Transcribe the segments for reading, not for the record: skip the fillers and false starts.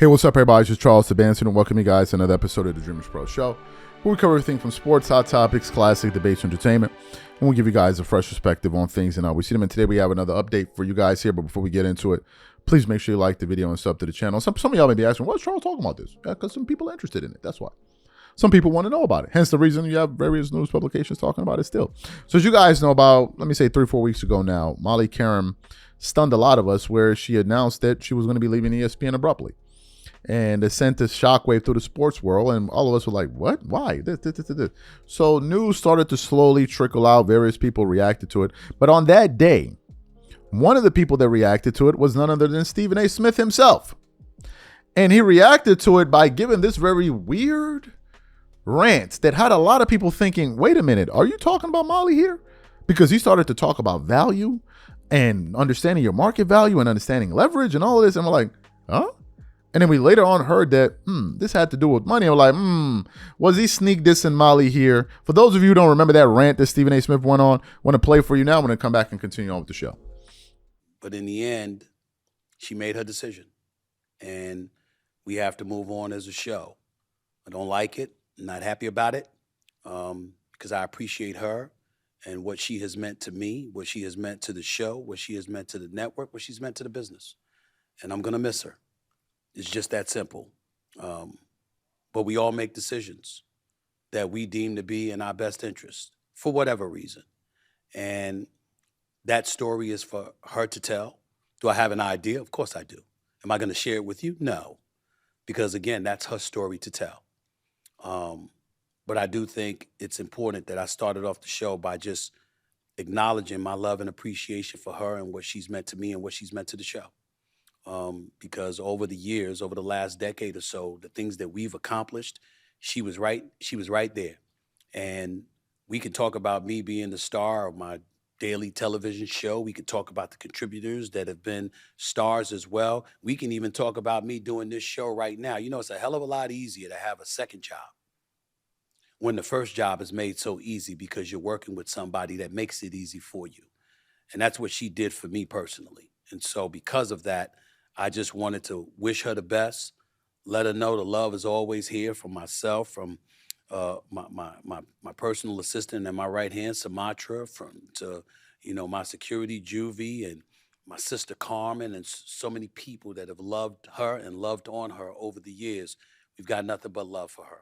Hey, what's up, everybody? It's just Charles Sabanson, and welcome you guys to another episode of the DREAMERSPRO show, where we cover everything from sports, hot topics, classic debates, entertainment, and we give you guys a fresh perspective on things and how we see them. And today we have another update for you guys here, but before we get into it, please make sure you like the video and sub to the channel. Some of y'all may be asking, what's Charles talking about this? Yeah, because some people are interested in it. That's why. Some people want to know about it. Hence the reason you have various news publications talking about it still. So as you guys know, about, let me say 3 or 4 weeks ago now, Qerim stunned a lot of us where she announced that she was going to be leaving ESPN abruptly. And it sent a shockwave through the sports world, and all of us were like, what? Why? This. So news started to slowly trickle out. Various people reacted to it. But on that day, one of the people that reacted to it was none other than Stephen A. Smith himself. And he reacted to it by giving this very weird rant that had a lot of people thinking, wait a minute, are you talking about Molly here? Because he started to talk about value and understanding your market value and understanding leverage and all of this. And we're like, huh? And then we later on heard that, this had to do with money. And we're like, was he sneak dissing Molly here? For those of you who don't remember that rant that Stephen A. Smith went on, want to play for you now. I'm going to come back and continue on with the show. But in the end, she made her decision. And we have to move on as a show. I don't like it. I'm not happy about it because I appreciate her and what she has meant to me, what she has meant to the show, what she has meant to the network, what she's meant to the business. And I'm going to miss her. It's just that simple. But we all make decisions that we deem to be in our best interest for whatever reason. And that story is for her to tell. Do I have an idea? Of course I do. Am I going to share it with you? No. Because, again, that's her story to tell. But I do think it's important that I started off the show by just acknowledging my love and appreciation for her and what she's meant to me and what she's meant to the show. Because over the years, over the last decade or so, the things that we've accomplished, she was right there. And we can talk about me being the star of my daily television show. We could talk about the contributors that have been stars as well. We can even talk about me doing this show right now. You know, it's a hell of a lot easier to have a second job when the first job is made so easy because you're working with somebody that makes it easy for you. And that's what she did for me personally. And so because of that, I just wanted to wish her the best, let her know the love is always here from myself, from my personal assistant and my right hand, Sumatra, to my security, Juvie, and my sister Carmen, and so many people that have loved her and loved on her over the years. We've got nothing but love for her.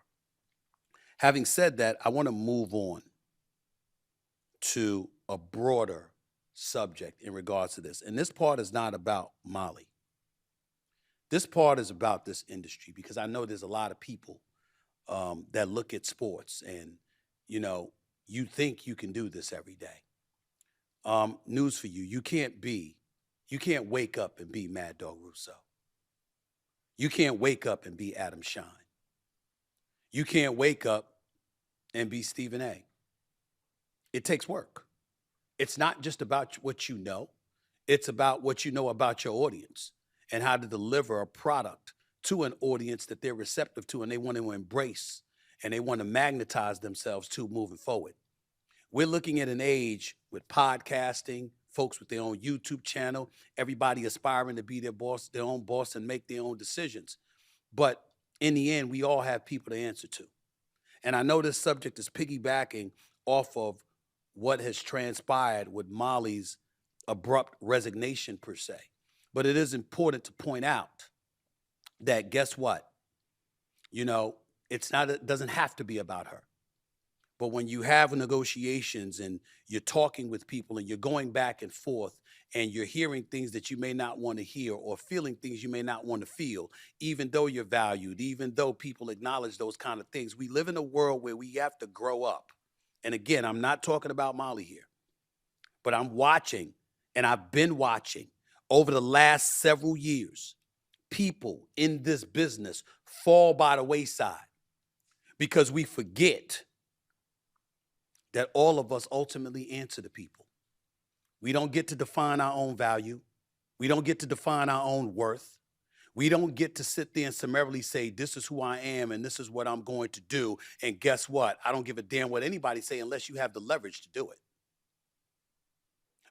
Having said that, I want to move on to a broader subject in regards to this. And this part is not about Molly. This part is about this industry because I know there's a lot of people that look at sports and, you think you can do this every day. News for you. You can't wake up and be Mad Dog Russo. You can't wake up and be Adam Shine. You can't wake up and be Stephen A. It takes work. It's not just about what you know. It's about what you know about your audience and how to deliver a product to an audience that they're receptive to and they want to embrace and they want to magnetize themselves to moving forward. We're looking at an age with podcasting, folks with their own YouTube channel, everybody aspiring to be their own boss and make their own decisions. But in the end, we all have people to answer to. And I know this subject is piggybacking off of what has transpired with Molly's abrupt resignation per se. But it is important to point out that guess what? It doesn't have to be about her. But when you have negotiations and you're talking with people and you're going back and forth and you're hearing things that you may not want to hear or feeling things you may not want to feel, even though you're valued, even though people acknowledge those kind of things, we live in a world where we have to grow up. And again, I'm not talking about Molly here, but I'm watching and I've been watching over the last several years, people in this business fall by the wayside because we forget that all of us ultimately answer to people. We don't get to define our own value. We don't get to define our own worth. We don't get to sit there and summarily say, this is who I am and this is what I'm going to do. And guess what? I don't give a damn what anybody say unless you have the leverage to do it.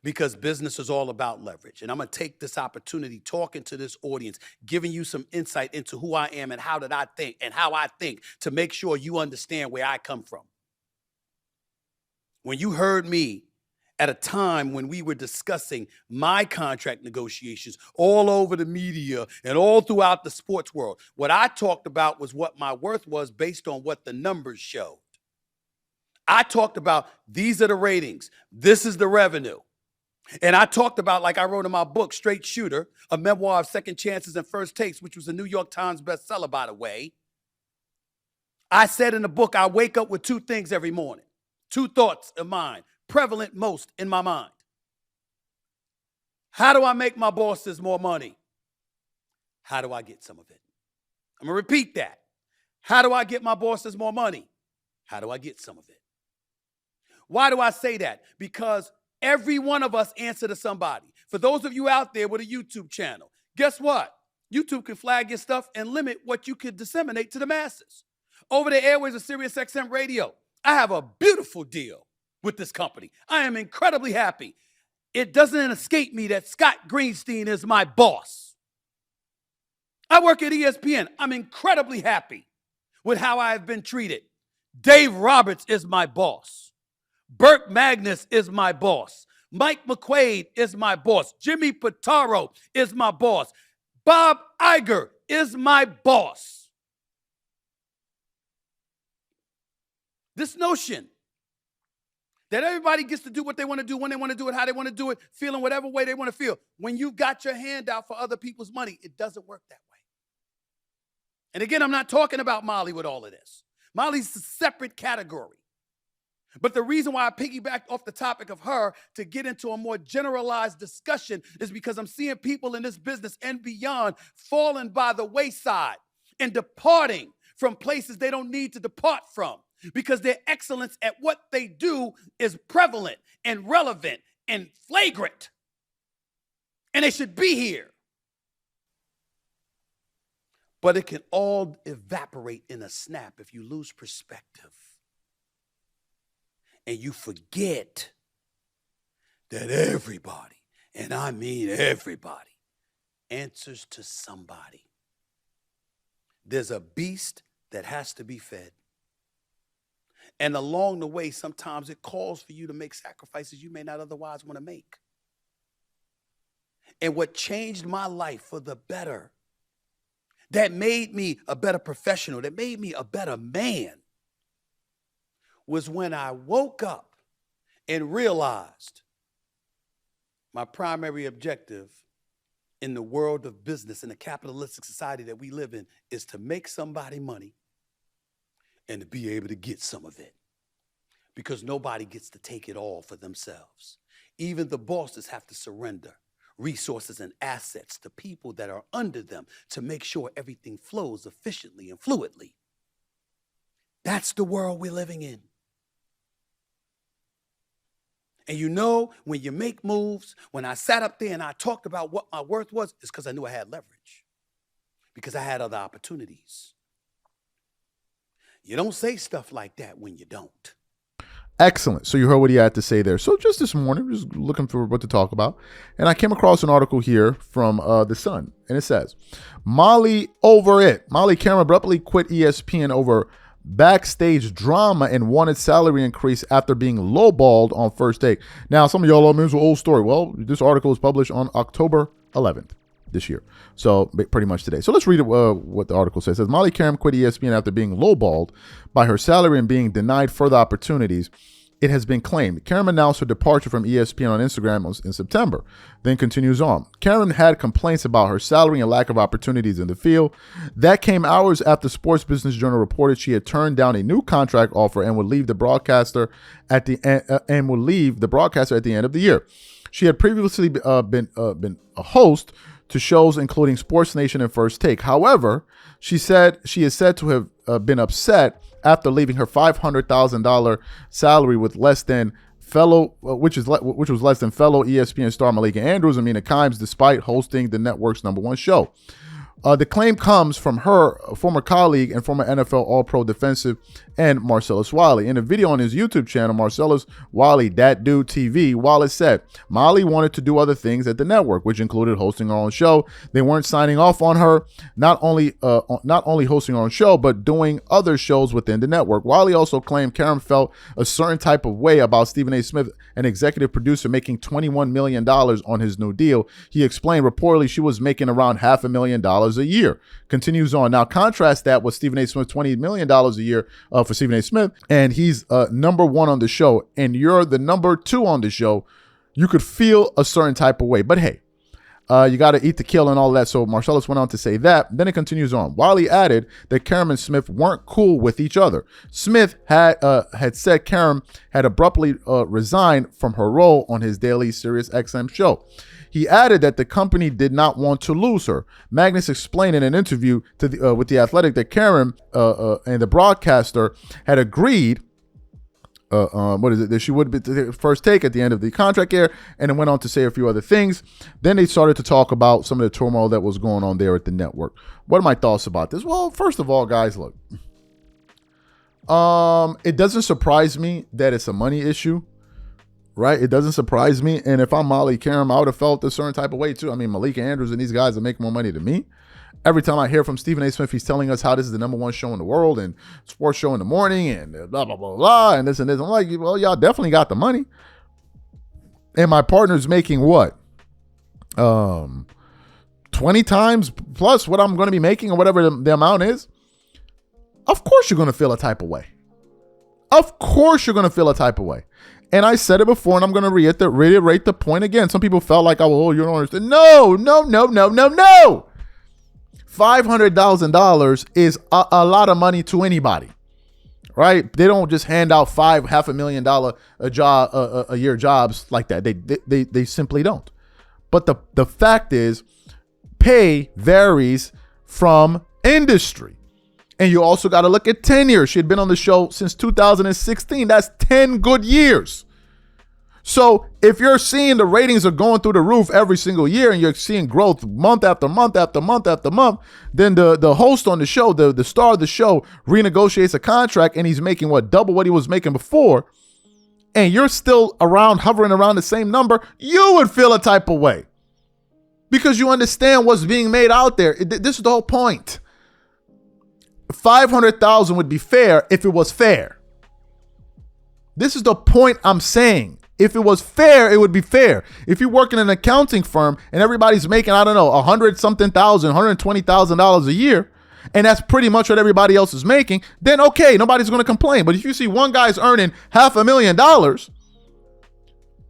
because business is all about leverage. And I'm going to take this opportunity talking to this audience, giving you some insight into who I am and how did I think and how I think to make sure you understand where I come from. When you heard me at a time when we were discussing my contract negotiations all over the media and all throughout the sports world, what I talked about was what my worth was based on what the numbers showed. I talked about these are the ratings. This is the revenue. And I talked about, like I wrote in my book, Straight Shooter, a memoir of second chances and first takes, which was a New York Times bestseller, by the way. I said in the book, I wake up with two things every morning, two thoughts of mine, prevalent most in my mind. How do I make my bosses more money? How do I get some of it? I'm going to repeat that. How do I get my bosses more money? How do I get some of it? Why do I say that? Because every one of us answer to somebody. For those of you out there with a YouTube channel, guess what? YouTube can flag your stuff and limit what you can disseminate to the masses. Over the airways of SiriusXM Radio, I have a beautiful deal with this company. I am incredibly happy. It doesn't escape me that Scott Greenstein is my boss. I work at ESPN. I'm incredibly happy with how I have been treated. Dave Roberts is my boss. Burt Magnus is my boss. Mike McQuaid is my boss. Jimmy Pitaro is my boss. Bob Iger is my boss. This notion that everybody gets to do what they want to do, when they want to do it, how they want to do it, feeling whatever way they want to feel. When you got your hand out for other people's money, it doesn't work that way. And again, I'm not talking about Molly with all of this. Molly's a separate category. But the reason why I piggybacked off the topic of her to get into a more generalized discussion is because I'm seeing people in this business and beyond falling by the wayside and departing from places they don't need to depart from because their excellence at what they do is prevalent and relevant and flagrant. And they should be here. But it can all evaporate in a snap if you lose perspective. And you forget that everybody, and I mean everybody, answers to somebody. There's a beast that has to be fed. And along the way, sometimes it calls for you to make sacrifices you may not otherwise want to make. And what changed my life for the better, that made me a better professional, that made me a better man, was when I woke up and realized my primary objective in the world of business, in the capitalistic society that we live in, is to make somebody money and to be able to get some of it. Because nobody gets to take it all for themselves. Even the bosses have to surrender resources and assets to people that are under them to make sure everything flows efficiently and fluidly. That's the world we're living in. And you know, when you make moves, when I sat up there and I talked about what my worth was, it's because I knew I had leverage. Because I had other opportunities. You don't say stuff like that when you don't. Excellent. So you heard what he had to say there. So just this morning, just looking for what to talk about, and I came across an article here from The Sun, and it says, Molly over it. Molly Qerim abruptly quit ESPN over backstage drama and wanted salary increase after being lowballed on First Take. Now, some of y'all know it's an old story. Well, this article was published on October 11th this year. So pretty much today. So let's read what the article says. It says, Molly Qerim quit ESPN after being lowballed by her salary and being denied further opportunities. It has been claimed. Qerim announced her departure from ESPN on Instagram in September, then continues on. Qerim had complaints about her salary and lack of opportunities in the field. That came hours after Sports Business Journal reported she had turned down a new contract offer and would leave the broadcaster at the end, of the year. She had previously been a host to shows including Sports Nation and First Take. However, she is said to have been upset after leaving her $500,000 salary with less than which was less than fellow ESPN star Malika Andrews and Mina Kimes, despite hosting the network's #1 show. The claim comes from her former colleague and former NFL All-Pro defensive end Marcellus Wiley. In a video on his YouTube channel, Marcellus Wiley, Dat Dude TV, Wallace said Molly wanted to do other things at the network, which included hosting her own show. They weren't signing off on her, not only hosting her own show, but doing other shows within the network. Wiley also claimed Qerim felt a certain type of way about Stephen A. Smith, an executive producer making $21 million on his new deal. He explained reportedly she was making around $500,000 a year. Continues on. Now contrast that with Stephen A. Smith, $20 million a year for Stephen A. Smith, and he's number one on the show, and you're the number two on the show. You could feel a certain type of way, but hey, you got to eat the kill and all that. So Marcellus went on to say that. Then it continues on. Wiley added that Qerim and Smith weren't cool with each other. Smith had said Qerim had abruptly resigned from her role on his daily Sirius XM show. He added that the company did not want to lose her. Magnus explained in an interview with The Athletic that Qerim and the broadcaster had agreed that she would be the first take at the end of the contract year, and then went on to say a few other things. Then they started to talk about some of the turmoil that was going on there at the network. What are my thoughts about this? Well, first of all, guys, look, it doesn't surprise me that it's a money issue. Right? It doesn't surprise me. And if I'm Molly Qerim, I would have felt a certain type of way too. I mean, Malika Andrews and these guys are making more money than me. Every time I hear from Stephen A. Smith, he's telling us how this is the number one show in the world and sports show in the morning and blah, blah, blah, blah, and this and this. I'm like, well, y'all definitely got the money. And my partner's making what? 20 times plus what I'm going to be making or whatever the amount is. Of course you're going to feel a type of way. Of course you're going to feel a type of way. And I said it before, and I'm going to reiterate the point again. Some people felt like, oh, you don't understand. No. $500,000 is a lot of money to anybody, right? They don't just hand out $500,000 a year jobs like that. They simply don't. But the fact is, pay varies from industry. And you also got to look at tenure. She had been on the show since 2016. That's 10 good years. So if you're seeing the ratings are going through the roof every single year and you're seeing growth month after month after month after month, then the host on the show, the star of the show, renegotiates a contract and he's making double what he was making before, and you're still hovering around the same number, you would feel a type of way because you understand what's being made out there. This is the whole point. 500,000 would be fair if it was fair. This is the point I'm saying. If it was fair, it would be fair. If you work in an accounting firm and everybody's making, I don't know, $120,000 a year, and that's pretty much what everybody else is making, then okay, nobody's going to complain. But if you see one guy's earning $500,000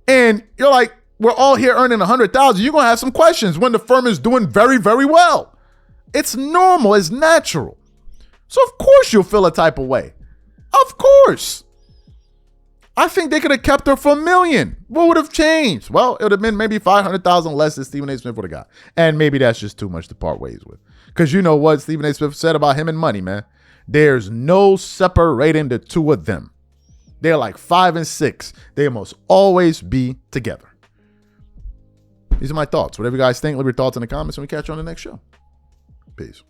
and you're like, we're all here earning $100,000, you're going to have some questions when the firm is doing very, very well. It's normal. It's natural. So of course you'll feel a type of way. Of course. I think they could have kept her for $1 million. What would have changed? Well, it would have been maybe $500,000 less than Stephen A. Smith would have got. And maybe that's just too much to part ways with. Because you know what Stephen A. Smith said about him and money, man. There's no separating the two of them. They're like 5 and 6. They must always be together. These are my thoughts. Whatever you guys think, leave your thoughts in the comments and we catch you on the next show. Peace.